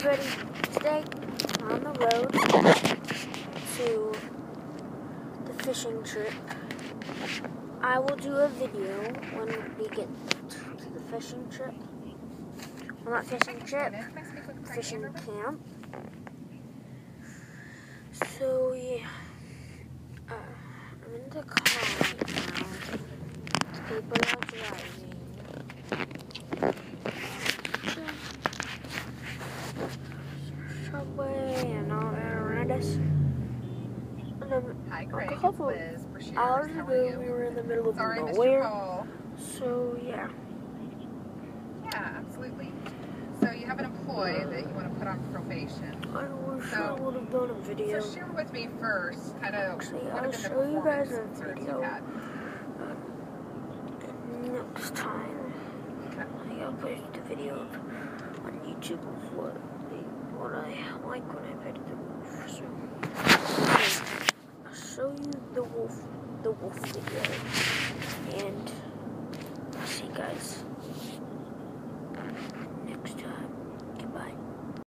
everybody, today we're on the road to the fishing trip. I will do a video when we get to the fishing trip. Well, not fishing trip, fishing camp. So yeah, I'm in the car right now. People are driving. Subway and all that around us. And then Hi, Craig. a couple hours ago, we were in the middle of nowhere. So yeah. Yeah, absolutely. So you have an employee that you want to put on probation. I wish I would have done a video. So share with me first, kind of. Actually, I'll show you guys a video next time. Okay. I'll post a video on YouTube of what I like when I pet the wolf. So I'll show you the wolf video, and see you guys.